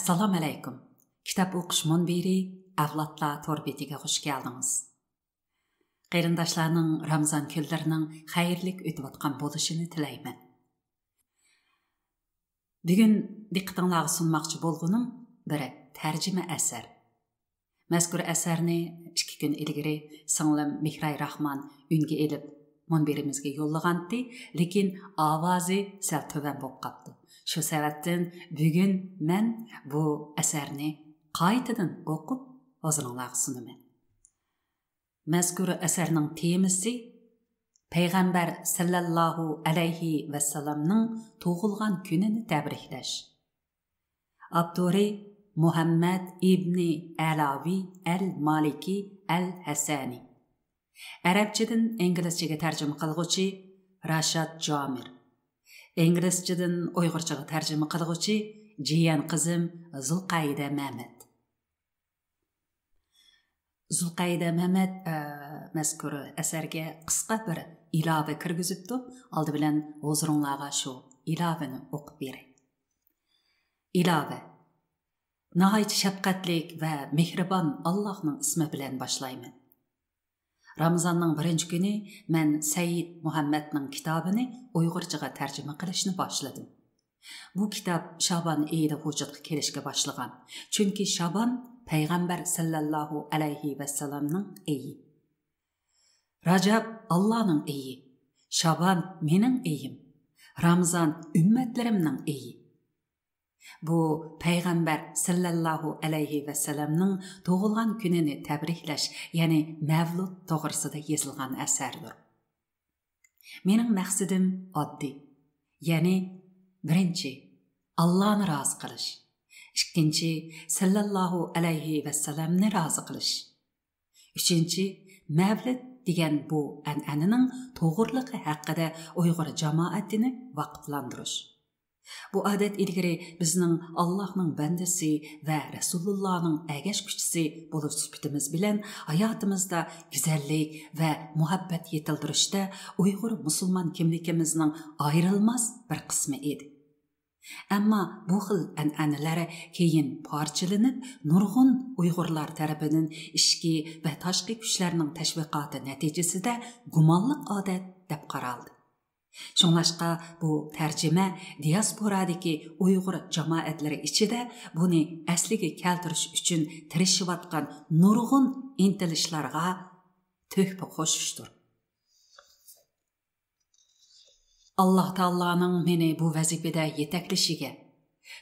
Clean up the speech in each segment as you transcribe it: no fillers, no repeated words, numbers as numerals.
Assalamu alaykum. Kitap o'qish munbiri Avlodlar tor betiga xush keldingiz. Qarindoshlarning Ramazon kunlarining xayrlik o'tib o'tgan bo'lishini tilayman. Bugun diqqatingizga sunmoqchi bo'lganim bir tarjima asar. Mazkur asarni 2 kun ilgari singlim Mehray Rahman unga elib munbirimizga yo'llagandi, lekin ovozi sal to'van bo'lib qoldi. Shu sababdan bugun men bu asarni qaytadan o'qib o'zingizlarga sunaman. Mazkur asarning temasi Payg'ambar sallallohu alayhi va sallamning tug'ilgan kunini tabriklash. Avtori Muhammad ibn Alavi al-Maliki al-Hasani. Arabchadan inglizchaga tarjima qilguvchi Rashad Jamir. İngilizceden Uyg'urchaga tarjima qilguvchi jiyan qizim Zulqayda Mehmet. Zulqayda Mehmet mazkur asarga qisqa bir ilova kirgizibdi. Oldi bilan huzuringizga shu ilovani o'qib beray. Ilova. Nihoyat shafqatlik va mehribon Allohning ismi bilan boshlayman. Ramazonning 1-kuni men Sayyid Muhammadning kitobini Uyg'urchaga tarjima qilishni boshladim. Bu kitob Shaban oyida vujudga kelishga boshlagan. Chunki Shaban Payg'ambar sallallohu alayhi va sallamning oyi. Rajab Allohning oyi. Shaban mening oyim. Ramazon ummatlarimning oyi. Bu Payg'ambar sallallohu alayhi va sallamning tug'ilgan kunini tabriklash, ya'ni Mavlud to'g'risida yozilgan asardir. Mening maqsadim oddiy, ya'ni birinchi Allohni rozi qilish, ikkinchi sallallohu alayhi va sallamni rozi qilish, uchinchi Mavlud degan bu an'ananing to'g'riligi haqida Uyg'ur jamoatini vaqflantirish. Bu odat ilgari bizning Allohning bandasi va Rasulullahning agashkuchisi bo'lish sifatimiz bilan hayotimizda go'zallik va muhabbat yetildirishda Uyg'ur musulmon kimligimizning ayrilmas bir qismi edi. Ammo bu xil an'analar keyin parchalanib, nurg'un Uyg'urlar tarafidan ichki va tashqi kuchlarning tashviqoti natijasida gumonliq odat deb qaraldi. Şunlaşqa bu tarjima diasporadagi Uyg'ur jamoatlari ichida buni asliga keltirish uchun tirishayotgan nurg'un intilishlarga to'hfa qo'shishdir. Alloh taolaning meni bu vazifada yetaklashiga,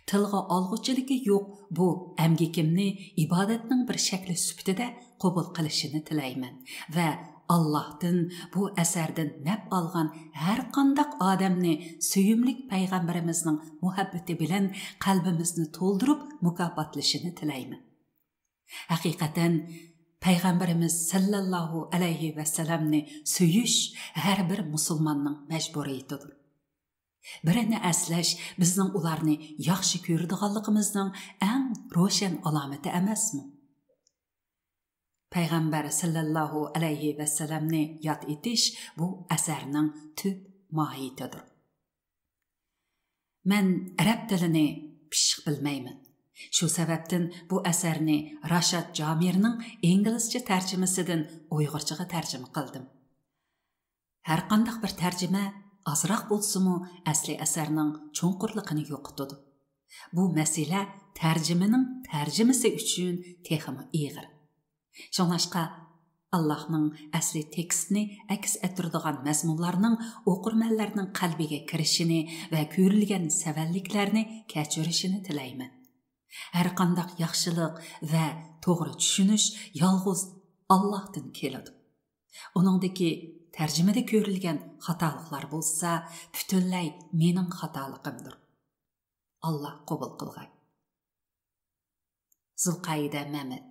tilga olg'uchiligi yo'q bu amgikimni ibodatning bir shakli sifatida qabul qilishini tilayman va Allah'tan bu əsərdən nəb alğan hər qandaq adamni söyümlük Peyğəmbərimizin muhabbeti bilən qalbimizni toldurub mükafatlaşını tilayman. Haqiqatan Peyğəmbərimiz sallallahu alayhi və sallamni söyüş hər bir musulmanның məcburiyyətidir. Birini əsləş bizning ularni yaxşı ko'radiganligimizning eng ro'shan alomati emasmi? Payg'ambar sallallohu alayhi va sallamni yod etish bu asarning tub mohiyatidir. Men arab tilini pishiq bilmayman. Shu sababdan bu asarni Rashad Jamirning inglizcha tarjimasidan Uyg'urchaga tarjima qildim. Har qanday bir tarjima azroq bo'lsa-mu asli asarning cho'nqurligini yo'qotadi. Bu masala tarjimaning tarjimasi uchun texmi ig'ir. Şunlaşqa Allah'ның asli tekstini aks ettirdigan mazmunlarning o'qirmanlarning qalbiga kirishini va ko'rilgan savalliklarni kechirishini tilayman. Har qanday yaxshilik va to'g'ri tushunish yolg'iz Allohdan keladi. Uningdagi tarjimada ko'rilgan xatoliklar bo'lsa, butunlay mening xatoligimdir. Alloh qabul qilgay. Zulqayda Mehmet.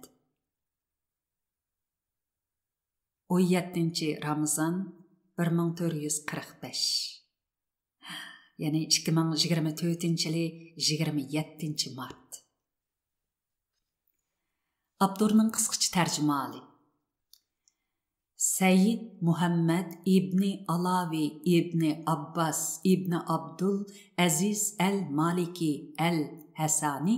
17 Ramazan 1445. Yani 2024-yılı 27 Mart. Abdur'nun qısqacha tərcümali. Sayyid Muhammad ibn Alavi ibn Abbas ibn Abdul Aziz el-Maliki el-Hasani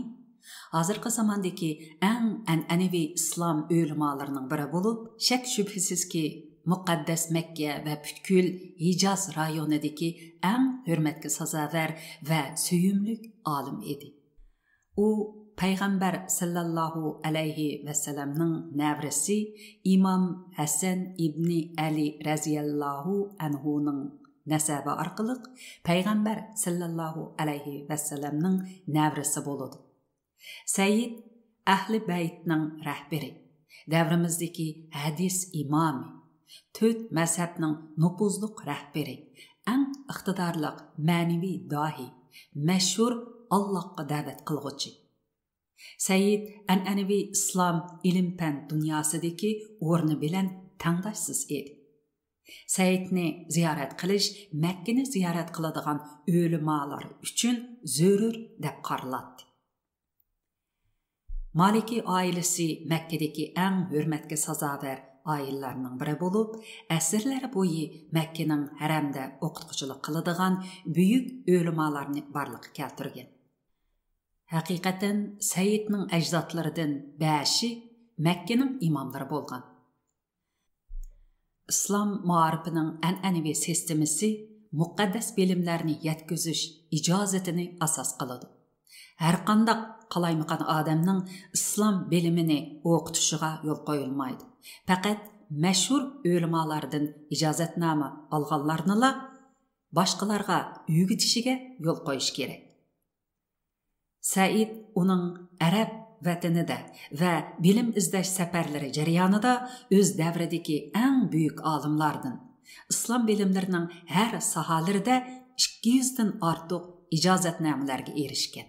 Hozirgi zamondagi eng an'anaviy islom o'limalarining biri bo'lib, shak shubhisizki muqaddas Makka va butkul Hijoz rayonidagi eng hurmatga sazovor va suyumlik olim edi. U payg'ambar sallallohu alayhi vasallamning navrasi imom Hasan ibn Ali raziyallohu anhuning nasabi orqali payg'ambar sallallohu alayhi vasallamning navrasi bo'ladi. Sayyid ahli baytning rahbari, davrimizdagi hadis imomi, 4 mazhabning nupuzliq rahbari, eng iqtidorli ma'naviy dohi, mashhur Allohga da'vat qilg'uchi. Sayyid an'anaviy islom ilm-fan dunyosidagi o'rni bilan tangdoshsiz edi. Sayyidni ziyorat qilish Makkani ziyorat qiladigan o'limalar uchun zarur deb qaraladi. Maliki oilasi Makkadagi eng hurmatga sazovor oilalarning biri bo'lib, asrlar bo'yi Makkaning haramda o'qituvchilik qiladigan buyuk o'limalarni barliqqa keltirgan. Haqiqatan Sayyidning ajdodlaridan 5i Makkaning imomlari bo'lgan. İslam ma'rifining an'anaviy sistemasi muqaddas bilimlarni yetkazish ijozatini asos qiladi. Har qanday qalaymaqan odamning islom bilimini o'qitishiga yo'l qo'yilmaydi. Faqat mashhur o'limalardan ijozatnoma olganlarnila boshqalarga o'rgatishiga yo'l qo'yish kerak. Said uning arab vatanida va bilim izlash safarlari jarayonida o'z davridagi eng buyuk olimlardan, islom bilimlarining har sohalarida 200 dan ortiq ijozatnomalarga erishgan.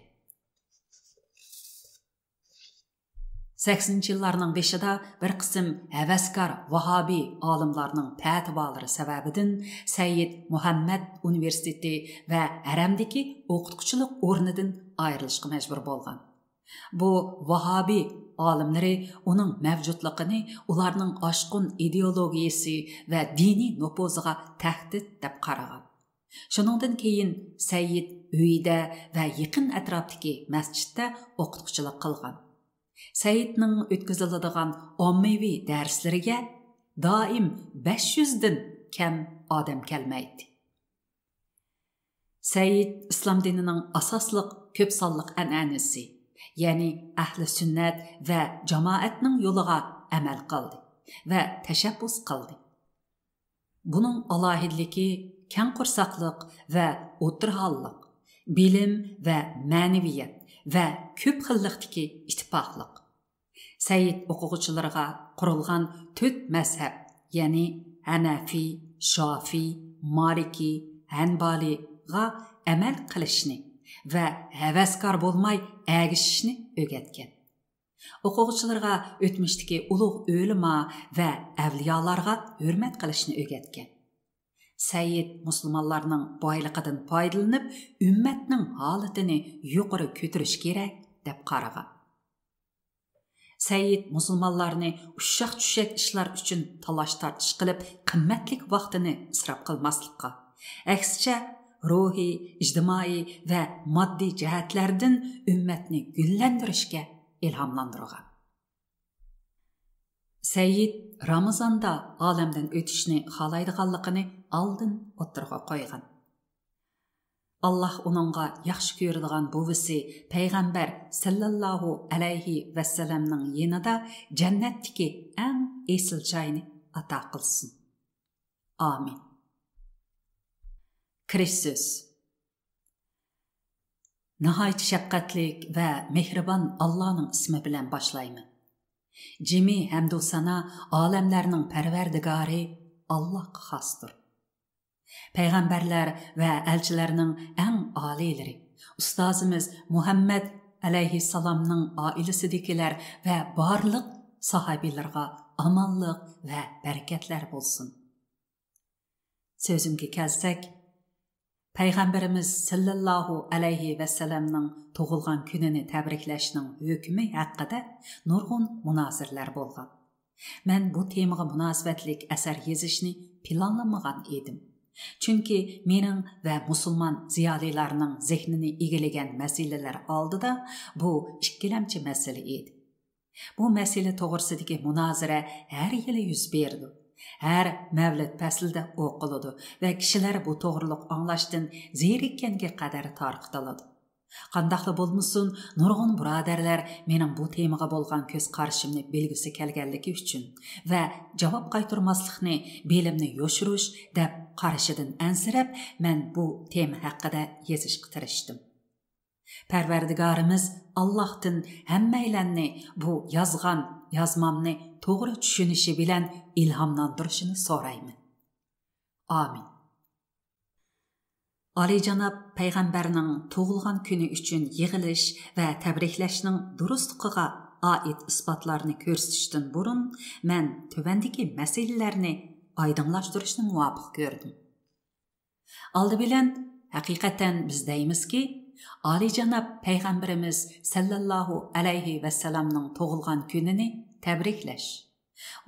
80-yillarning beshida bir qism havaskor vahobiy olimlarning fatvolari sababidan Sayyid Muhammad universiteti va haramdagi o'qituvchilik o'rnidan ayrilishga majbur bo'lgan. Bu vahobiy olimlari uning mavjudligini ularning oshqun ideologiyasi va diniy nufuziga tahdid deb qaragan. Shuningdan keyin Sayyid uyida va yaqin atrofdagi masjidda o'qituvchilik qilgan. Sayyidning o'tkaziladigan ommaviy darslariga doim 500 dan kam odam kelmaydi. Sayyid islom dinining asosliq ko'p sonliq an'anasi, ya'ni ahli sunnat va jamoatning yo'liga amal qildi va tashabbus qildi. Buning alohidligi keng qursaqliq va o'tirhollik, bilim va ma'naviyat va ko'p xillikdagi ittifoqliq. Sayyid o'quvchilariga qurilgan 4 mazhab, ya'ni Hanafi, Shofi, Maliki, Hanbaliga amal qilishni va havaskor bo'lmay agishishni o'rgatgan. O'quvchilarga o'tmishdagi ulug' o'lima va avliyolarga hurmat qilishni o'rgatgan. Sayyid musulmonlarning boyligidan foydalanib, ummatning holatini yuqori ko'tarish kerak deb qaragan. Sayyid musulmonlarni ushshaq-tushshak ishlar uchun talash-tartish qilib, qimmatli vaqtini isrof qilmaslikka, aksicha ruhiy, ijtimoiy va moddiy jihatlardan ummatni gullantirishga ilhomlantirgan. Sayyid Ramazonda olamdan o'tishni xohlaydiganligini oldin o'tirg'a qo'ygan. Allah uningga yaxshi ko'radigan buvisi payg'ambar sallallohu alayhi vasallamning yanida jannatdagi eng esil joyni ato qilsin. Amin. Kirish. Nihoyat shafqatlik va mehribon Allohning ismi bilan boshlayman. Jimi hamdu sana olamlarning parvardigori Allohga xosdir. Payg'ambarlar va elchilarning eng oliylari, ustozimiz Muhammad alayhissalomning oilasidagilar va barliq sahobilarga amonlik va barakatlar bo'lsin. Sözümge kelsak, Payg'ambarimiz sallallohu alayhi vasallamning tug'ilgan kunini tabriklashning hukmi haqida nurg'un munozirlar bo'lgan. Men bu temaga munosabatlik asar yozishni planlamagan edim. Chunki mening va musulmon ziyolilarning zehnini egallagan masalalar oldida bu ikkilamchi masala edi. Bu masala to'g'risidagi munozara har yili yuz berdi. Her mavlid faslida o'qiladi va kishilar bu to'g'riliq anglashdan zerikkanga qadar tarqitiladi. Qandaqla bo'lmasin, nurg'un birodarlar mening bu temaga bo'lgan ko'z qarashimni belgisi kelganligi uchun va javob qaytarmaslikni, belimni yoshirish deb qarashidan ansirab, men bu tema haqida yozishga tirishdim. Parvardigorimiz Allohdan hammaylarni bu yozmamni to'g'ri tushunishi bilan ilhomlantirishini so'rayman. Amin. Aliyjanob payg'ambarning tug'ilgan kuni uchun yig'ilish va tabriklashning durustligiga oid isbotlarni ko'rsatishdan burun men tuvandagi masalalarni oydinlashtirishni muvofiq ko'rdim. Oldi bilan haqiqatan biz deymizki, Aliyjanob payg'ambarimiz sallallohu alayhi vasallamning tug'ilgan kunini tabriklash,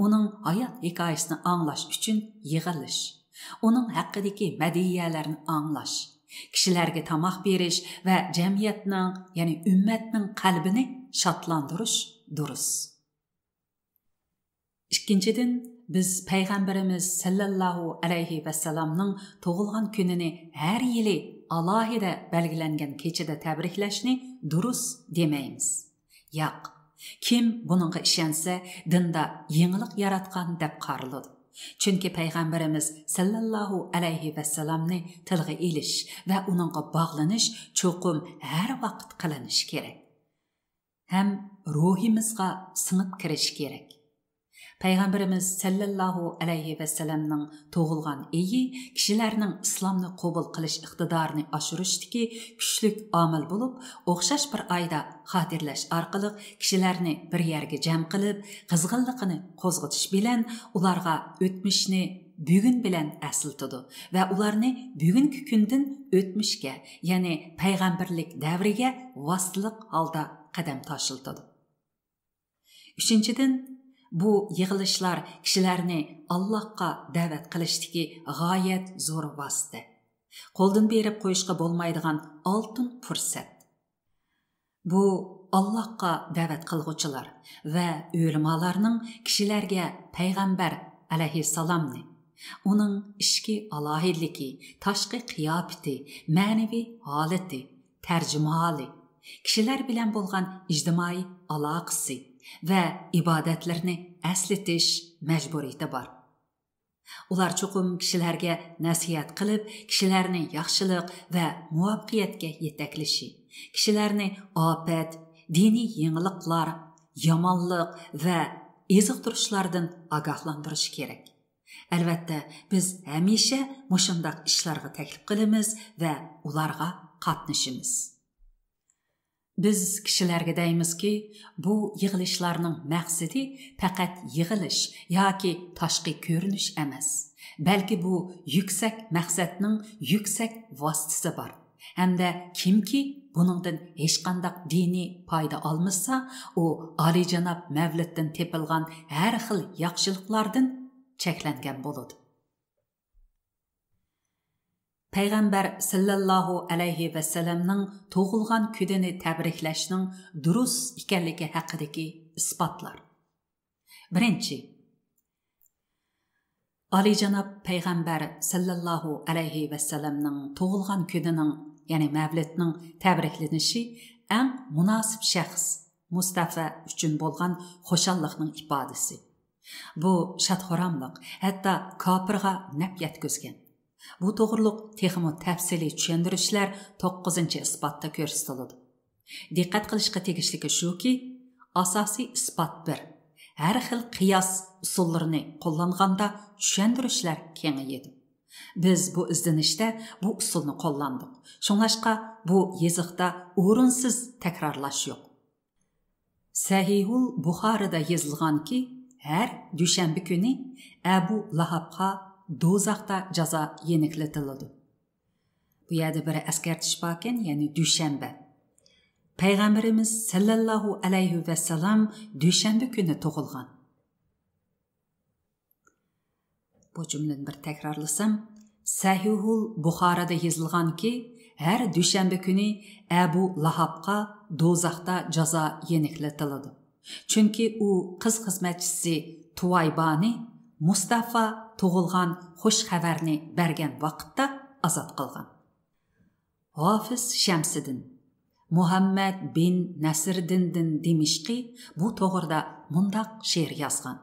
uning hayot hikoyasini anglash uchun yig'ilish, uning haqidagi madiyalarni anglash, kishilarga tamoq berish va jamiyatning, ya'ni ummatning qalbini shodlantirish durust. Ikkinchidan, biz payg'ambarimiz sallallohu alayhi vasallamning tug'ilgan kunini har yili alohida belgilangan kechada tabriklashni durust demaymiz. Yo'q, kim buningga ishonsa, dinda yangilik yaratgan deb qaraladi. Chunki payg'ambarimiz sallallohu alayhi vasallamni tilga elish va uningga bog'lanish cho'qim har vaqt qilinish kerak. Ham ruhimizga singib kirish kerak. Payg'ambarimiz sallallohu alayhi vasallamning tug'ilgan eyi kishilarning islomni qabul qilish iqtidorini oshirishdagi kuchlik omil bo'lib, o'xshash bir oyda xotirlash orqali kishilarni bir yerga jam qilib, qizg'inligini qo'zg'atish bilan ularga o'tmishni bugun bilan asıltıdı va ularni bugungi kundan o'tmishga, ya'ni payg'ambarlik davriga vositalik holda qadam tashiltadi. Uchinchidan, bu yig'ilishlar kishilarni Allohga da'vat qilishdagi g'oyat zo'r vosita. Qo'ldan berib qo'yishga bo'lmaydigan oltin fursat. Bu Allohga da'vat qilguvchilar va ulamolarning kishilarga payg'ambar alayhissalomni, uning ishki alohidligi, tashqi qiyofati, ma'naviy holati, tarjimoli, kishilar bilan bo'lgan ijtimoiy aloqasi va ibodatlarni aslatish majburiyati bor. Ular cho'qim kishilarga nasihat qilib, kishilarni yaxshilik va muvaffaqiyatga yetaklashi, kishilarni ofat, diniy yangiliklar, yomonlik va eziqtirishlardan ogohlantirish kerak. Albatta, biz hamisha mushundaq ishlarga taklif qilamiz va ularga qatnashamiz. Biz kishilarga deymizki, bu yig'ilishlarning maqsadi faqat yig'ilish yoki tashqi ko'rinish emas, balki bu yuksak maqsadning yuksak vositasi bor. Hamda kimki buningdan hech qanday diniy foyda olmasa, u oliyjanob mavliddan tepilgan har xil yaxshiliklardan cheklangan bo'ladi. Payg'ambar sallallohu alayhi vasallamning tug'ilgan kunini tabriklashning durust ekanligi haqidagi isbotlar. Birinchi, oliyjanob payg'ambar sallallohu alayhi vasallamning tug'ilgan kunining, ya'ni mavlidning tabriklanishi eng munosib shaxs Mustafa uchun bo'lgan xushallikning ifodasi. Bu shadxoramlik hatto kofirga naf yetkazgan. Bu to'g'riliq texmo tafsiliy tushuntirishlar 9-isbotda ko'rsatiladi. Diqqat qilishga tegishligi shuki, asosiy isbot 1. Har xil qiyos usullarini qo'llanganda tushuntirishlar kengayadi. Biz bu izlanishda bu usulni qo'llandik. Shunlashqa bu yoziqda o'rinsiz takrorlash yo'q. Sahihul Buxorida yozilganki, har dushanba kuni Abu Lahabga do'zaxda jazo yeniklatiladi. Bu yerda bir askartish borkan, ya'ni dushanba. Payg'ambarimiz sallallohu alayhi vasallam dushanba kuni tug'ilgan. Bu jumlani bir takrorlasam, Sahihul Buxarada yozilgan ki, her dushanba kuni Abu Lahabqa dozaqda jazo yeniklatiladi. Chunki u qiz xizmatchisi Tuvaybani Mustafa tug'ilgan xush xabarni bergan vaqtda azod qilgan. Hafiz Shamsiddin Muhammad bin Nasriddin Dimishqi bu to'g'rida mundaq she'r yozgan.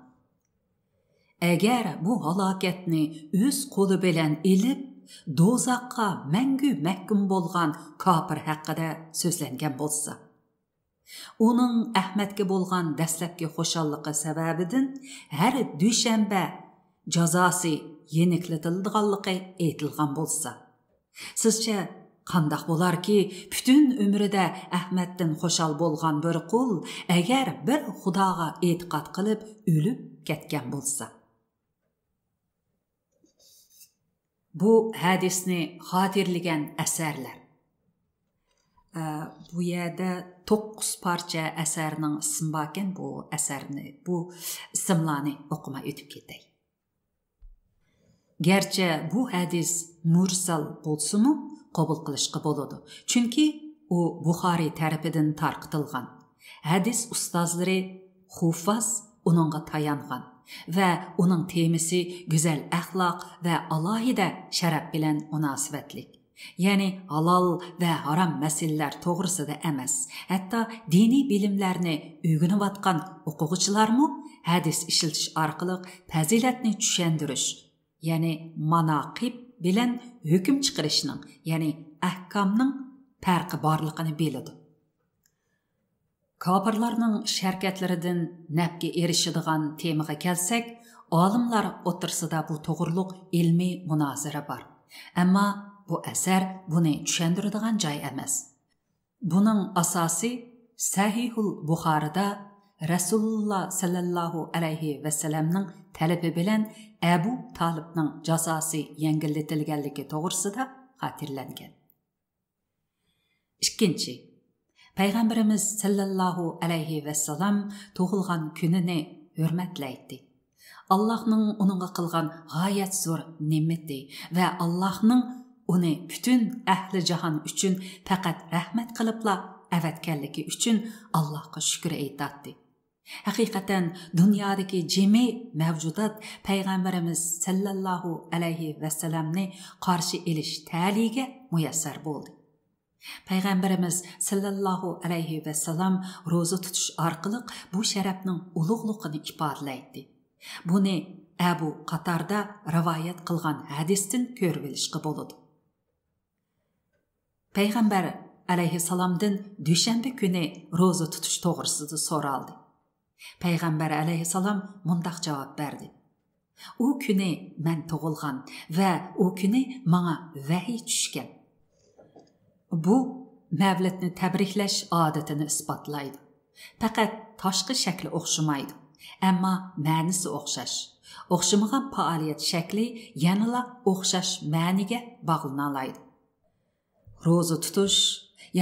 Agar bu halokatni o'z qo'li bilan elib, dozaqqa mangu mahkum bo'lgan kofir haqida so'zlangan bo'lsa, uning Ahmadga bo'lgan dastlabki xushalliqi sababidan har dushanba jazosi yeniklatilganligi aytilgan bo'lsa, sizcha qandaq bo'lar ki, bütün ömrüdə Ahmaddan xoşal bolğan bir qul agar bir Xudoga e'tiqod qilib o'lib ketgan bo'lsa? Bu hadisni xotirlagan asarlar. Bu yerda 9 parcha asarning ismi bor ekan, bu asarni, bu ismlarni o'qimay o'tib ketay. Gerçi bu hadis mursal bo'lsa-mu, qabul qilishga bo'ladi. Chunki u Buxoriy tarafidan tarqitilgan. Hadis ustozlari Hufaz uningga tayangan va uning temisi go'zal axloq va alohida sharaf bilan munosabatlik. Ya'ni halol va harom masalalar to'g'risida emas, hatto diniy bilimlarni o'rganayotgan o'quvchilarmi hadis ishlatish orqali fazilatni tushuntirish, ya'ni manaqib bilan hukm chiqarishning, ya'ni ahkomning farqi borligini biladi. Kofirlarning sharkatlaridan nafga erishadigan temaga kelsak, olimlar o'tirsida bu to'g'riliq ilmiy munozara bor. Ammo bu asar buni tushuntiradigan joy emas. Buning asosi Sahihul Buxorida Rasululloh sallallohu alayhi va sallamning talabi bilan Abu Talibning jazosi yengilletilganligi to'g'risida xotirlangan. Ikkinchi, Payg'ambarimiz sallallohu alayhi va sallam tug'ilgan kunini hurmatlaydi. Allohning uningga qilgan g'oyat zo'r ne'mati va Allohning uni bütün ahli jahon uchun faqat rahmat qilibla avatganligi uchun Allohga shukr aytadi. Haqiqatan dunyodagi jami mavjudot Payg'ambarimiz sallallohu alayhi va sallamni qarshi elish ta'liga muyassar bo'ldi. Payg'ambarimiz sallallohu alayhi va sallam ro'za tutish orqali bu sharafning ulug'ligini ifodalaydi. Buni Abu Qatarda rivoyat qilgan hadisdan ko'rib olishga bo'ladi. Payg'ambar alayhissalomdan dushanba kuni ro'za tutish to'g'risida so'raldi. Payg'ambar alayhissalom mundaq javob berdi. U kuni men tug'ilgan va u kuni menga vahiy tushgan. Bu mavlidni tabriklash odatini isbotlaydi. Faqat tashqi shakli o'xshamaydi, ammo ma'nosi o'xshash. O'xshamagan faoliyat shakli yanada o'xshash ma'niga bog'lanalaydi. Ro'za tutish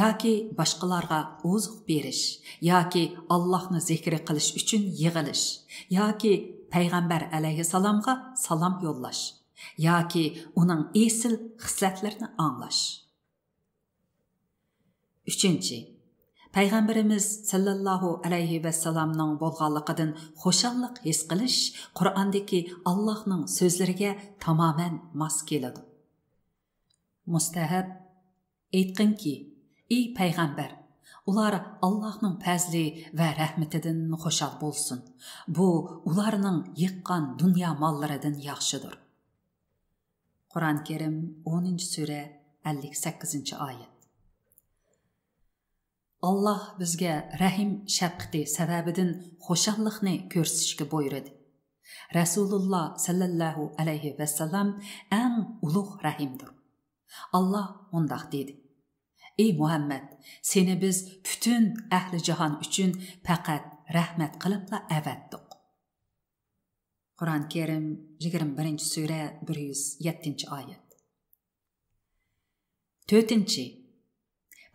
yoki boshqalarga oziq berish, yoki Allohni zikr qilish uchun yig'ilish, yoki payg'ambar alayhissalomga salom yo'llash, yoki uning esil xislatlarini anglash. Uchinchi, Payg'ambarimiz sallallohu alayhi va sallamning bo'lganligidan xushallik his qilish Qur'ondagi Allohning so'zlariga tamoman mos keladi. Mustahab aytqinki, ey payg'ambar, ular Allohning fazli va rahmatidan xushal bo'lsin. Bu ularning yiqqan dunyo mollaridan yaxshidir. Qur'oni Karim 10-sura 58-oyat. Allah bizga rahim shafqati sababidan xushallikni ko'rsatishga buyurdi. Rasululloh sallallohu alayhi va sallam eng ulug' rahimdir. Allah undaq dedi. Ey Muhammad, seni biz bütün ahli jahon uchun faqat rahmat qilibla avatdik. Qur'oni Karim 21-sura 107-oyat. 4.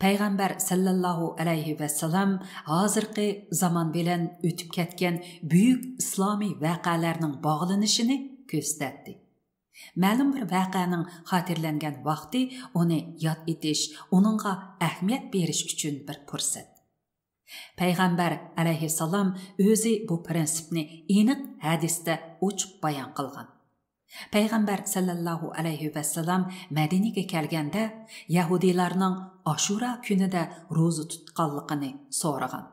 Payg'ambar sallallohu alayhi va sallam hozirgi zaman bilan o'tib ketgan buyuk islomiy voqealarning bog'lanishini ko'rsatdi. Ma'lum bir voqeaning xotirlangan vaqti uni yod etish, uningga ahamiyat berish uchun bir fursat. Payg'ambar alayhissalom o'zi bu prinsipni aniq hadisda ochib bayon qilgan. Payg'ambar sallallohu alayhi vasallam Madinaga kelganda yahudiylarning Ashura kunida ro'za tutganligini so'ragan.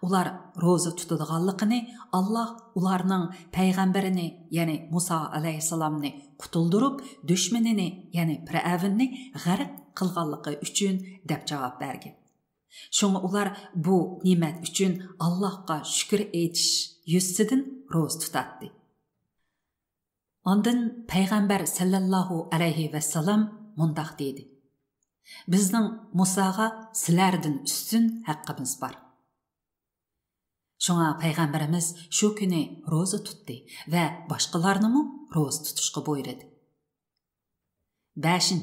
Ular ro'za tutadiganligini Alloh ularning payg'ambarini, ya'ni Musa alayhissalomni qutuldirib, dushmanini, ya'ni Fir'avnni g'arq qilganligi uchun deb javob bergan. Şoňa ular bu nimet üçün Allah'a şükür etiş yüzsidan roz tutatdı. Ondan Peygamber sallallahu aleyhi ve sellem mundaq dedi. Bizning Musaga sizlardan üstün haqqımız var. Şoňa Peygamberimiz şu günü roza tutdu ve başqalarını mı roz tutuşqa buyurdu. 5.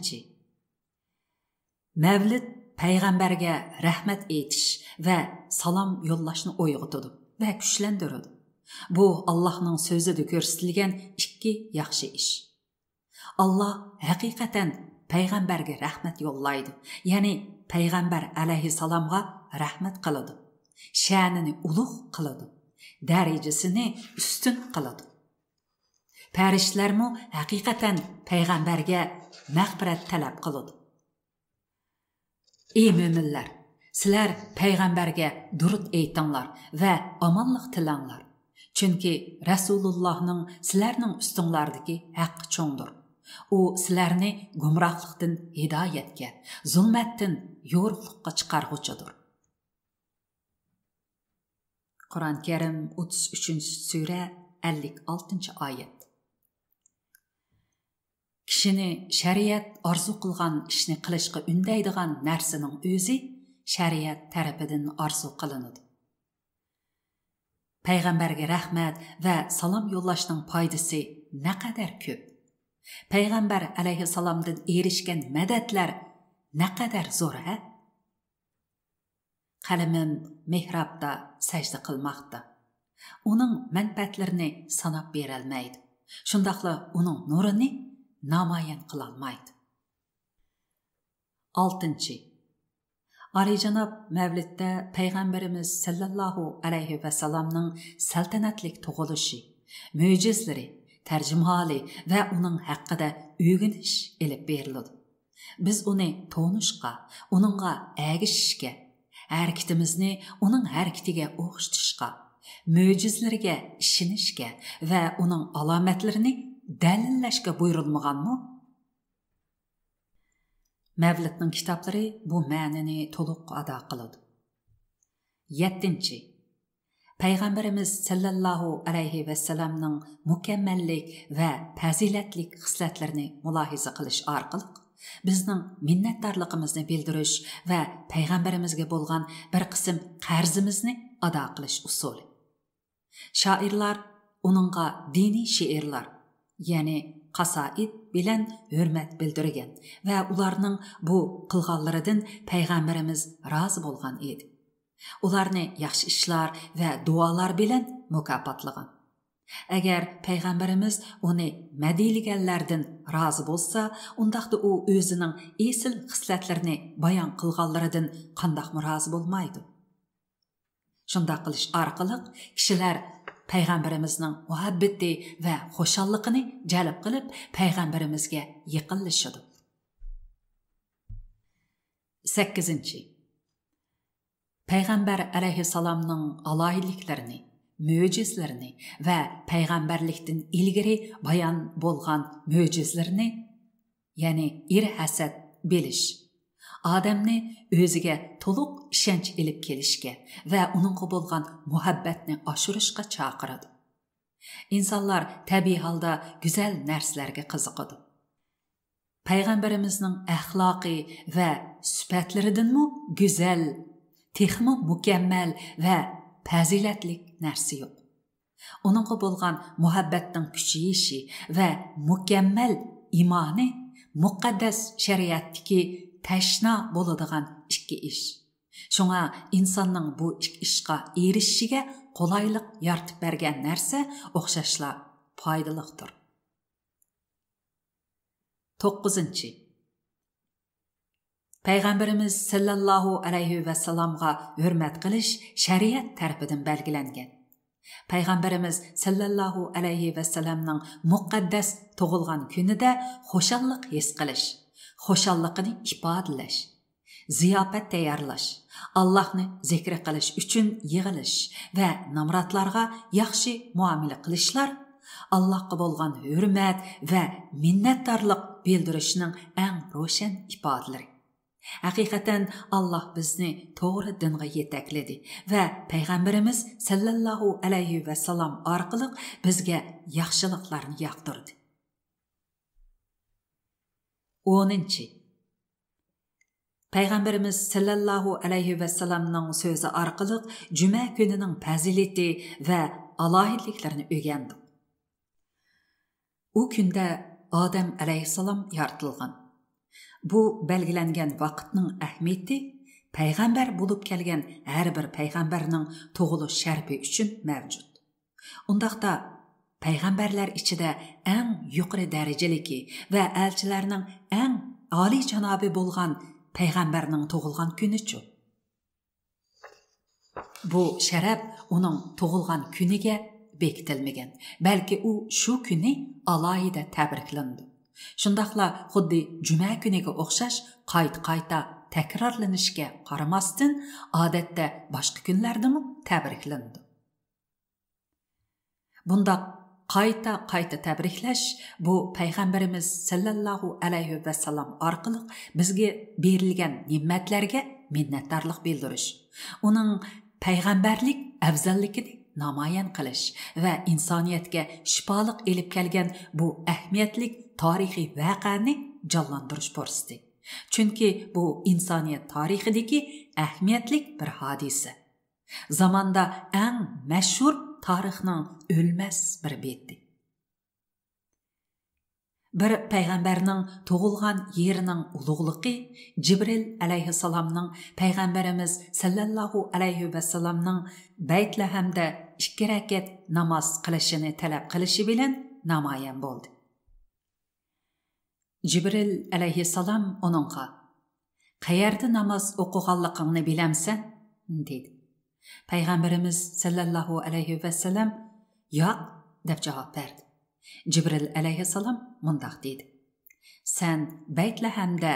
Mevlid Peygamberge rahmet etiş ve salam yollashni o'yg'itadi ve kuchlantiradi. Bu Allah'ның sözüde ko'rsatilgan ikki yaxshi ish. Allah haqiqatan Peygamberge rahmet yollaydı. Yani Peygamber aleyhisselamga rahmet qiladi. Şanini ulug' qiladi. Darajasini üstün qiladi. Farishtalarmi haqiqatan Peygamberge mag'firat talab qiladi. Ey müminler, sizler peygamberge durut eytinglar ve amanlık tilanglar. Çünkü Resulullah'ның sizlerning üstünlardaki haqqı çoğundur. O sizlerni gumrahlıktan hidayetke, zulmettin yoruqlıqqa çıkarğucudur. Kur'an-ı Kerim 33. sure 56. ayet. Kişini şeriat arzu qilgan ishni qilishga undaydigan narsaning o'zi shariat tarafidan arzu qilinadi. Payg'ambarga rahmat va salom yo'llashning foydasi naqadar ko'p. Payg'ambar alayhissalomdan erishgan madadlar naqadar zo'r, ha? Qalamim mehrobda sajda qilmoqda. Uning manfaatlarini sanab berolmaydi. Shundaqla uning nurini namayan qılalmaydı. 6. Alicanab Mevlid'de Peygamberimiz sallallahu aleyhi ve sellem'nin saltanatlik tug'ilishi, mo'jizlari, tercümhali ve onun haqqida öğüniş elib beriladi. Biz uni tonishqa, uningga agishishga, harakatimizni uning harakatiga o'xshatishqa, mo'jizlariga ishonishga ve uning alomatlarini dalillashga buyurilmaganmi? Mevlidning kitoblari bu ma'nini to'liq ado qiladi. 7. Payg'ambarimiz sallallohu alayhi vasallamning mukammallik va fazilatlik xislatlarini mulohiza qilish orqali bizning minnatdorligimizni bildirish va payg'ambarimizga bo'lgan bir qism qarzimizni ado qilish usuli. Shoirlar uningga diniy she'rlar, yani qasaid bilen hürmet bildirgen ve ularning bu qilganlaridan Peygamberimiz razı bolgan edi. Ularni yaxshi ishlar ve dualar bilen mukofotlagan. Agar Peygamberimiz uni madiyliganlardan razı bolsa, undaqda u o'zining esil xislatlarini bayon qilganlaridan qandaq razı bolmaydi. Shunda qilish orqali kishilar Peygamberimizning muhabbeti ve xo'shalligini jalb qilib Peygamberimizga yaqinlashadi. 8. Peygamber aleyhisselamның alayliklarini, mo'jizlarini ve peygamberlikten ilgiri bayan bolgan mo'jizlarini, yani ir-hasad bilish, odamni o'ziga to'liq ishonch ilib kelishga va uningga bo'lgan muhabbatni oshirishga chaqiradi. İnsanlar tabiiy holda go'zal narsalarga qiziqadi. Payg'ambarimizning axloqiy va sifatlaridanmi go'zal, texmi mukammal va fazilatlik narsa yo'q. Uningga bo'lgan muhabbatning kuchayishi va mukammal imoni muqaddas shariatdagi tashna bo'ladigan ikki ish. Şoňa insanның bu ikki ishqa erishishiga qolaylik yaratib bergan narsa o'xshashla foydaliqdir. 9. Peygamberimiz sallallahu aleyhi ve sellem'ga hürmet qilish şeriat tarafidan belgilangan. Peygamberimiz sallallahu aleyhi ve sellem'ning muqaddas tug'ilgan kunida xo'shallik his qilish, xo'shalligini ifodalash, ziyofat tayyorlash, Allohni zikr qilish uchun yig'ilish va namratlarga yaxshi muomala qilishlar Allohga bo'lgan hurmat va minnatdorlik bildirishning eng ro'shan ifodalari. Haqiqatan Allah bizni to'g'ri dinga yetakladi va Peygamberimiz sallallohu alayhi va sallam orqali bizga yaxshiliklarni yoqtirdi. 10. Peygamberimiz sallallohu alayhi va sallamning so'zi orqali juma kunining fazilati va alohidliklarini o'rgandik. U kunda Odam alayhissalom yaratilgan. Bu belgilengen vaqtning ahamiyati payg'ambar bo'lib kelgan har bir payg'ambarning tug'ilish sharfi uchun mavjud. Undaqda payg'ambarlar ichida eng yuqori darajadagi va elchilarning eng oliy janobi bo'lgan payg'ambarning tug'ilgan kunichu. Bu sharaf uning tug'ilgan kuniga bekitilmagan, balki u shu kuni alohida tabriklandi. Shundaqla xuddi juma kuniga o'xshash qayta takrorlanishga qaramasdan odatda boshqa kunlardami tabriklandi. Bundaq qayta tabriklash bu payg'ambarimiz sallallohu alayhi va sallam orqali bizga berilgan ne'matlarga minnatdorlik bildirish, uning payg'ambarlik afzalligini namoyon qilish va insoniyatga shifolik elib kelgan bu ahamiyatli tarixiy voqeani jonlantirish fursati. Chunki bu insoniyat tarixidagi ahamiyatli bir hodisa. Zamonda eng mashhur tarixning o'lmas bir beti. Bir payg'ambarning tug'ilgan yerining ulug'ligi Jibril alayhissalomning payg'ambarimiz sallallohu alayhi va sallamning Baytlahemda 2 rakat namoz qilishini talab qilishi bilan namoyon bo'ldi. Jibril alayhissalom onunğa "Qayerda namoz o'qiganligingni bilamsan?" dedi. Payg'ambarimiz sallallohu alayhi va sallam "Yo'q" deb javob berdi. Jibril alayhissalom mundaq dedi: "Sen Baytlahemda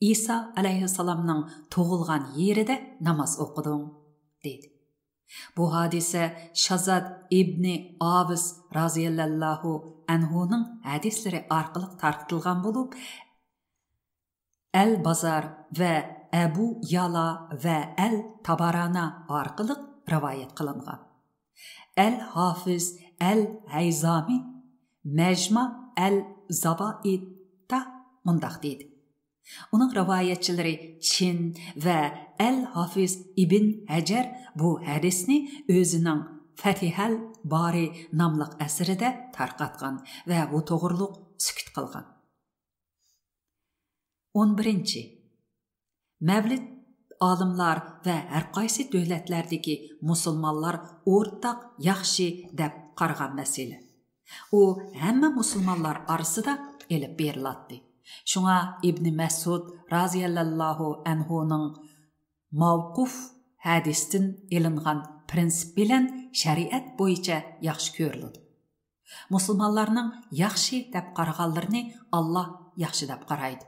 İsa alayhissalomning tug'ilgan yerida namoz o'qiding" dedi. Bu hadise Shazad ibn Aviz raziyallahu anhu'nun hadisleri arqılıq tarqıtılgan bulup, El-Bazar ve Ebu Yala ve El-Tabarana arqılıq rivayet kılıngan. El-Hafiz El-Hayzami Mecma El-Zabaid'da mundaq deydi. Onun rivayetçileri Çin ve El-Hafiz ibn Hacer bu hadisni özünün Fatihal Bari namlıq əsərində tarqatqan və bu toğırlıq sükut qılğan. 11. Mevlid alimlar və hər qaysı dövlətlərdəki musulmanlar ortaq yaxşı dəb qarğan məsələ. O, həmmə musulmanlar arasında elib berilatdı. Şuna İbn Məsud raziyallahu anhu'nun mavquf hadistin elinğan prinsip bilen şeriat boyunca yaxşı görülüdü. Musulmanlarning yaxşı deb qarağanlarını Allah yaxşı deb qaraydı.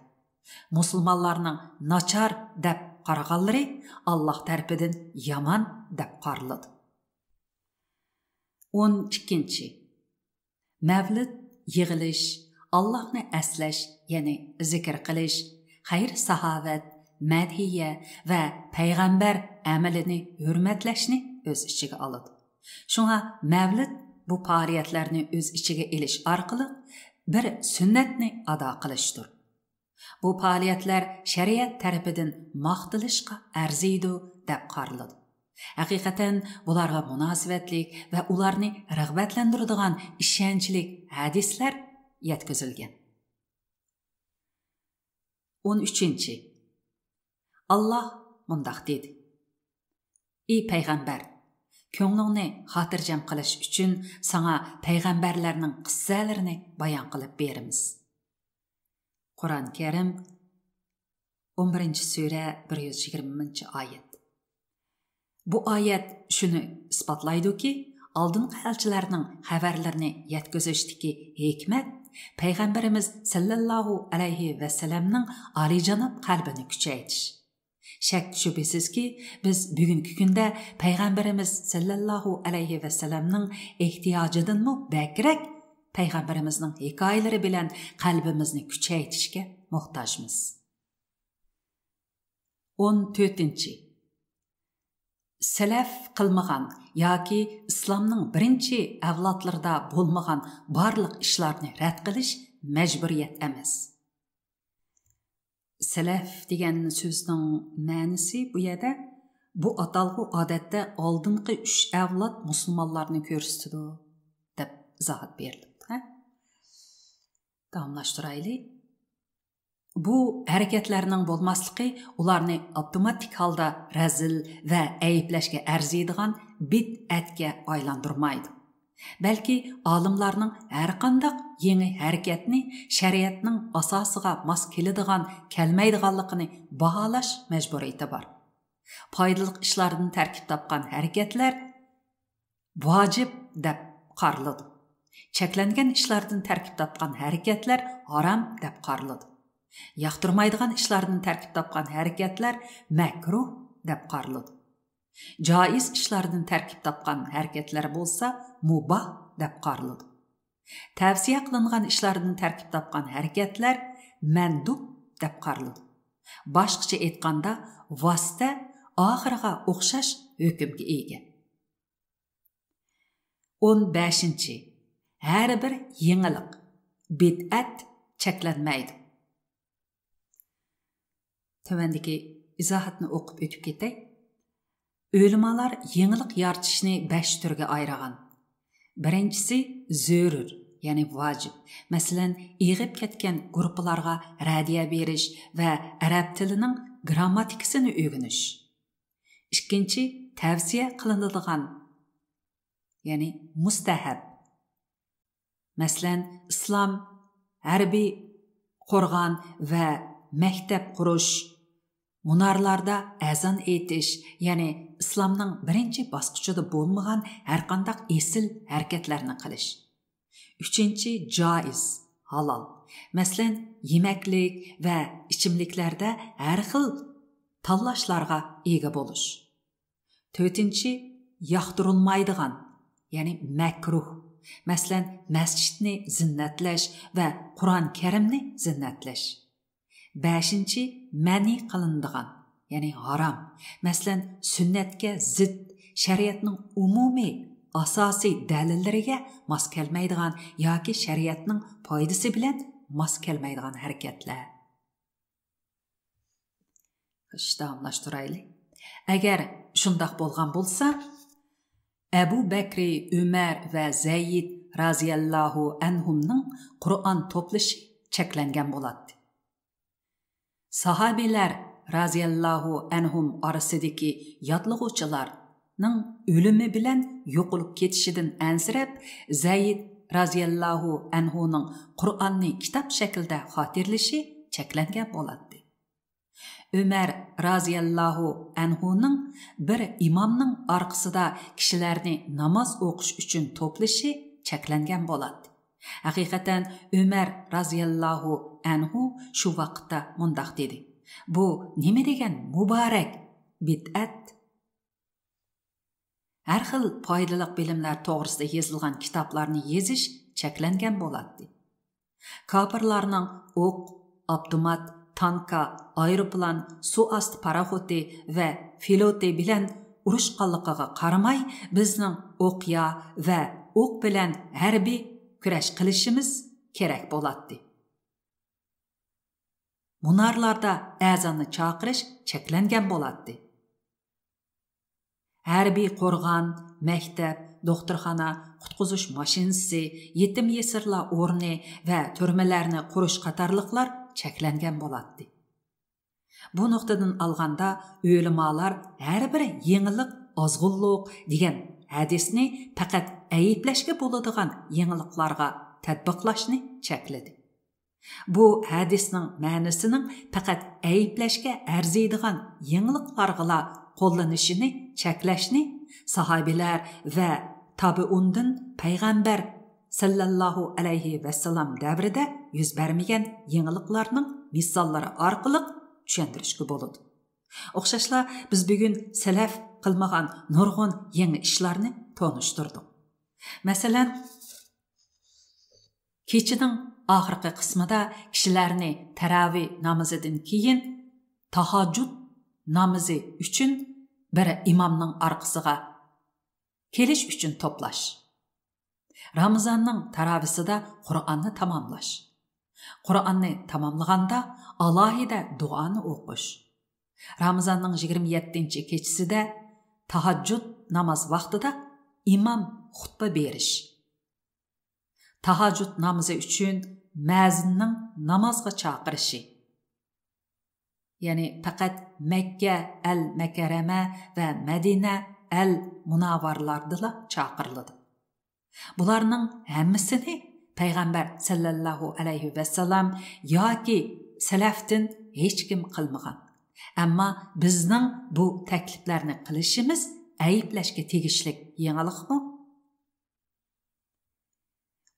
Musulmanlarning nachar deb qarağanları Allah tərəfindən yaman deb qarıldı. 12. Mevlid yig'ilish, Allahni əslash, yani zikr qilish, xayr sahavat, madhiya və payg'ambar amalini hurmatlashni o'z ichiga oladi. Shunga mavlid bu faoliyatlarni o'z ichiga elish orqali bir sunnatni ado qilishdir. Bu faoliyatlar shariat tarafidan maqtilishga arziydi deb qaraladi. Haqiqatan bularga munosabatlik va ularni rag'batlantiradigan ishonchli hadislar yetkazilgan. 13. Allah mundaq dedi: "Ey payg'ambar, ko'nglingni xotirjam qilish uchun sana payg'ambarlarning qissalarini bayon qilib beramiz." Qur'on Karim 11 sura 120 oyat. Bu oyat shuni isbotlaydi-ki, oldingi elchilarning xabarlarini yetkazishdagi hikmat payg'ambarimiz sallallohu alayhi vasallamning oliyjanob qalbini kuchaytirish. Shak shubhisizki, biz bugungi kunda payg'ambarimiz sallallohu alayhi vasallamning ehtiyojidanmi bakrak payg'ambarimizning hikoyalari bilan qalbimizni kuchaytirishga muhtojmiz. 14. Salaf qilmagan yoki islomning birinchi avlodlarida bo'lmagan barliq ishlarni rad qilish majburiyat emas. Salaf degan so'zning ma'nosi bu yerda bu atalg'u odatda oldingi 3 avlod musulmonlarni ko'rsatadi deb izohat berildi. Davomlashtiraylik. Bu harakatlarning bo'lmasligi ularni avtomatik holda razil va ayblashga arziydigan bid'atga aylantirmaydi. Balki olimlarning har qanday yangi harakatni shariatning asosiga mos keladigan, kelmaydiganligini baholash majburiyati bor. Foydali ishlardan tarkib topgan harakatlar vojib deb qaraladi. Cheklangan ishlardan tarkib topgan harakatlar harom deb qaraladi. Yoqtirmaydigan ishlardan tarkib topgan harakatlar makruh deb qaraladi. Joiz ishlardan tarkib topgan harakatlar bo'lsa mubah deb qaraladi. Tavsiya qilingan ishlardan tarkib topgan harakatlar mandub deb qaraladi. Boshqacha aytganda, vosita oxiriga o'xshash hukmga ega. 15. Har bir yangilik, bid'at cheklanmaydi. Tövəndəki izahatını oqub ötüb ketək. Ölümalar yenilik yaratışını 5 türge ayırğan. Birincisi zörür, yani vacib. Məsələn, iğib ketken gruplarga radiya beriş və ərəb tilinin grammatikasını öyrəniş. İkinci, tavsiya qılınıdığan, yani mustahab. Məsələn, İslam, hərbi qorğan və məktəb quruş, munarlarda azan aytish, ya'ni islomning birinchi bosqichida bo'lmagan har qanday esil harakatlarni qilish. 3. Joiz, halol. Masalan, yemaklik va ichimliklarda har xil tanlashlarga ega bo'lish. 4. Yoqtirilmaydigan, ya'ni makruh. Masalan, masjidni zinnatlash va Qur'on Karimni zinnatlash. 5. Mani qilindigan, ya'ni haram. Masalan, sunnatga zid, shariatning umumiy asosiy dalillariga mos kelmaydigan yoki shariatning foydasi bilan mos kelmaydigan harakatlar. Davomlashtiraylik. Agar shundoq bo'lgan bo'lsa, Abu Bakri, Umar va Zayd raziyallohu anhumning Qur'on to'plashi cheklangan bo'ladi. Sahabiler raziyallohu anhum orasidagi yodlig'uvchilarning o'limi bilan yo'qolib ketishidan ansirab, Zayd raziyallohu anhuning Qur'onni kitob shaklida xotirlashi cheklangan bo'ladi. Umar raziyallohu anhuning bir imomning orqasida kishilarni namoz o'qish uchun to'plashi cheklangan bo'ladi. Haqiqatan Umar raziyallohu anhu shu vaqtda mundoq dedi. Bu nima degan muborak bid'at? Har xil foydali bilimlar to'g'risida yozilgan kitoblarni yozish cheklangan bo'ladi. Kofirlarning o'q, avtomat, tanka, aeroplan, suvosti paraxoti va filoti bilan urushqanligiga qaramay, bizning o'qya va o'q bilan harbiy kurash qilishimiz kerak bo'ladi. Munarlarda azonni chaqirish cheklangan bo'ladi. Harbiy qo'rg'on, maktab, doktorxona, qutqizish mashinasi, yetim yesirlar o'rni va turmalarni qurish qatorliqlar cheklangan bo'ladi. Bu nuqtadan olganda o'limalar har bir yangilik ozg'unliq degan hadisni faqat ayblashga bo'ladigan yangiliklarga tatbiqlashni chekladi. Bu hadisning ma'nosining faqat ayblashga arziydigan yangiliklarga qo'llanishini cheklashni sahobalar va tabiundan payg'ambar sallallohu alayhi vasallam davrida yuz bermagan yangiliklarning misollari orqali tushuntirishga bo'ladi. O'xshashla biz bugun salaf qilmagan nurg'un yangi ishlarni tonishtirdik. Masalan, kechining oxirgi qismida kishilarni taravih namozidan keyin tahajjud namozi uchun bir imomning orqasiga kelish uchun to'plash. Ramazonning taravisida Qur'onni tamomlash. Qur'onni tamomlaganda alohida duoni o'qish. Ramazonning 27-kechisida tahajjud namoz vaqtida imom xutba berish. Tahajjud namozi uchun muazzinning namozga chaqirishi. Ya'ni faqat Makka al-Makarama va Madina al-Munavvarlarda chaqiriladi. Bularning hammasini payg'ambar sallallohu alayhi vasallam yoki salafdan hech kim qilmagan. Ammo bizning bu takliflarni qilishimiz ayblashga tegishli yangilikmi?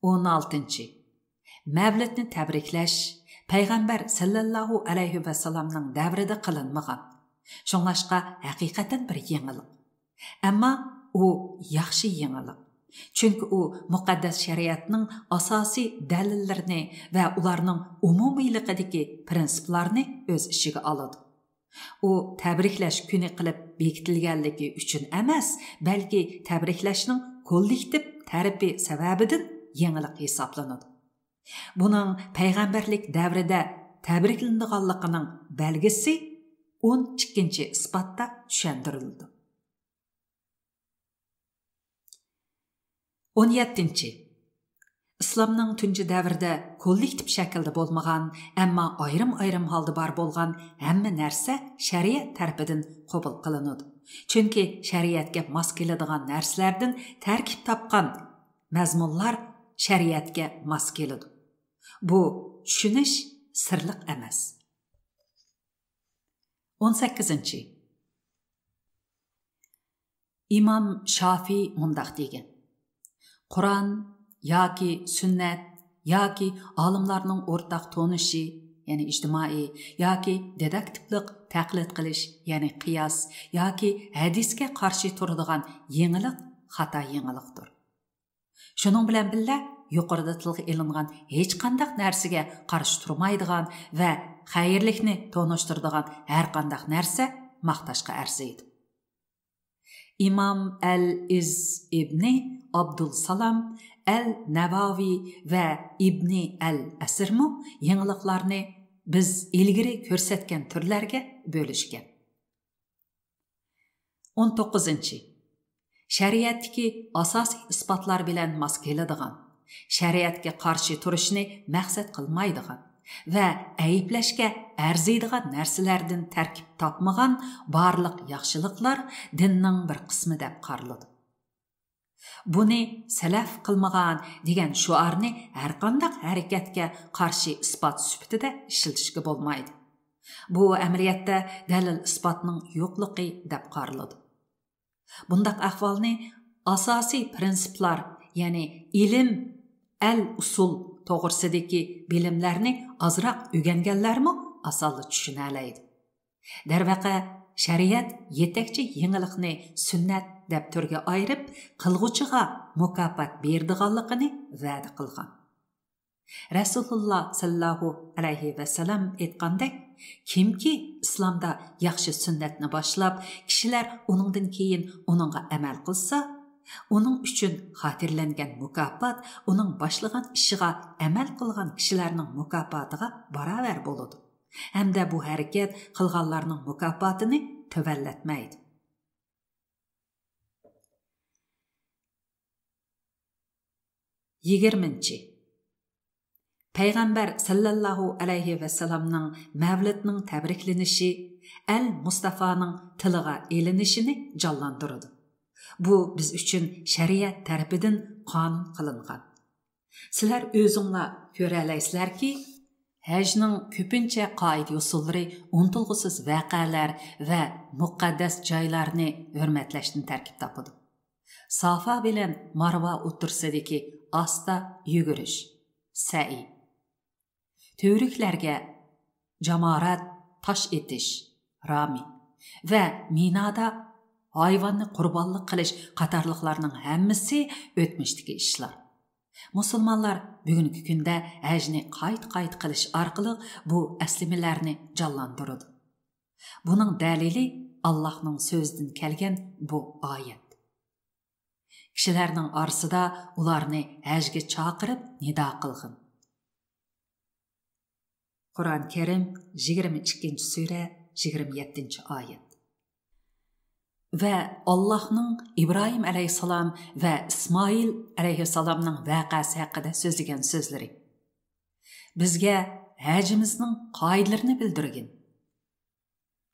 16. Mavlidni tabriklash payg'ambar sallallohu alayhi vasallamning davrida qilinmagan. Shunlashqa haqiqatan bir yangilik. Ammo u yaxshi yangilik. Chunki u muqaddas shariatning asosiy dalillarini va ularning umumiyligidagi prinsiplarni o'z ichiga oladi. U tabriklash kuni qilib bekitilganligi uchun emas, balki tabriklashning kollektiv tarifi sababidan yangilik hisoblanadi. Buning payg'ambarlik davrida tabriklanadiganligining belgisi 12-isbotda tushuntirildi. 17. İslamның tunji davrida kollektiv shaklda bo'lmagan, ammo ayrim holda bor bo'lgan hamma narsa shariat tarafidan qabul qilinadi. Chunki shariatga mos keladigan narsalardan tarkib topgan mazmunlar shariatga mos keladi. Bu tushunish sirliq emas. 18. İmam Şafii mundaq degan: Qur'on yoki sunnat yoki olimlarning o'rtaq tonishi, ya'ni ijtimoiy yoki deduktivlik taqlid qilish, ya'ni qiyos yoki hadisga qarshi turadigan yangilik xato yangilikdir. Shuning bilan birga yuqorida tilga ilingan hech qanday narsaga qarshi turmaydigan va xayrlikni tonishtiradigan har qanday narsa maqtashga arziydi. İmam al-İz ibni Abdul Salam al-Navavi va İbni al-Asirmu yangiliklarni biz ilgari ko'rsatgan turlarga bo'lishgan. 19. Shariatdagi asosiy isbotlar bilan mos keladigan, shariatga qarshi turishni maqsad qilmaydigan va ayblashga arziydigan narsalardan tarkib topmagan barliq yaxshiliklar dinning bir qismi deb qaraladi. Buni salaf qilmagan degan shuarni har qanday harakatga qarshi isbot sifatida ishlatishga bo'lmaydi. Bu amaliyotda dalil isbotning yo'qligi deb qaraladi. Bundaq ahvolni asosiy prinsiplar, ya'ni ilm, al-usul to'g'risidagi bilimlarni ozroq o'rganganlarmi osonli tushuna oladi. Darvaqa shariat yetakchi yangilikni sunnat deb turga ayirib, qilg'uchiga mukofot berdiganligini va'da qilgan. Rasululloh sallallohu alayhi vasallam aytgandek, kimki islomda yaxshi sunnatni boshlab, kishilar uningdan keyin uningga amal qilsa, uning uchun xotirlangan mukofot uning boshlagan ishiga amal qilgan kishilarning mukofotiga barobar bo'ladi. Hamda bu harakat qilganlarning mukofotini tuvallatmaydi. Yigirminchi. Payg'ambar sallallohu alayhi vasallamning mavlidning tabriklanishi al-Mustafaning tiliga elinishini jonlantiradi. Bu biz uchun shariat tarafidan qonun qilingan. Sizlar o'zinglar ko'ra olaysizlarki, Hajning ko'pincha qoida usullari unutilg'usiz voqealar va muqaddas joylarni hurmatlashdan tarkib topadi. Safa bilan Marva o'tirsidagi asta yugurish, sa'i. Tövriklarga jamorat tosh etish, rami va Minada hayvonni qurbonlik qilish qatorliqlarning hammasi o'tmishdagi ishlar. Musulmonlar bugungi kunda hajni qayt qilish orqali bu aslimalarni jonlantiradi. Buning dalili Allohning so'zidan kelgan bu oyat. Kishilarning orasida ularni hajga chaqirib nido qilgin. Qur'on Karim 22-sura 27-oyat. Ve Allah'ның İbrahim aleyhisselam ve İsmail aleyhisselamның vaqası haqqında sözlеген sözleri. Bizge hacimizning qoidalarini bildirgin.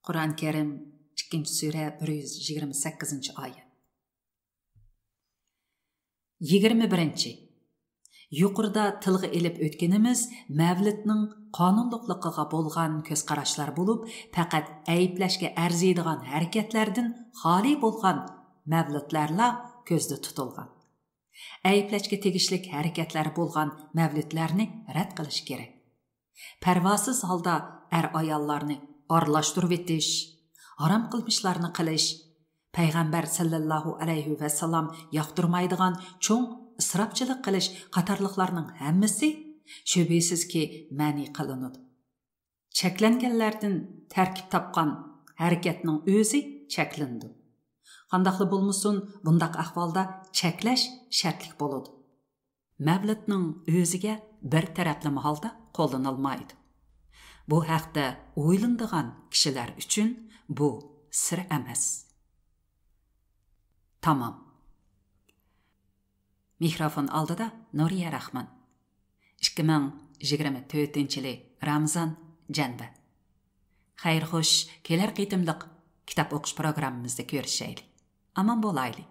Qur'on Karim 2-sura 128-oyat. 21. Yuqorida tilga elib o'tganimiz mavlidning qonunliqligiga bo'lgan ko'z qarashlar bo'lib, faqat ayblashga arziydigan harakatlardan xoli bo'lgan mavlidlarla ko'zda tutilgan. Ayblashga tegishlik harakatlar bo'lgan mavlidlarni rad qilish kerak. Parvosiz holda ayollarni aralashtirib etish, harom qilmishlarni qilish, payg'ambar sallallohu alayhi va sallam yoqtirmaydigan cho'ng israfçılık qilish qatorliqlarning hammasi shubhisizki ma'ni qilinadi. Cheklanganlardan tarkib topgan harakatning o'zi cheklandi. Qandaqli bo'lmasin, bundaq ahvolda cheklash shartlik bo'ladi. Mavlidning o'ziga bir tarafli holda qo'llanilmaydi. Bu haqda o'ylanadigan kishilar uchun bu sir emas. Tamam. Mikrofon aldida Nuriya Rahman. 2024-yili Ramazon janba. Xayr xo'sh, kelar qitimliq kitob o'qish programmamizda ko'rishaylik. Aman bo'laylik.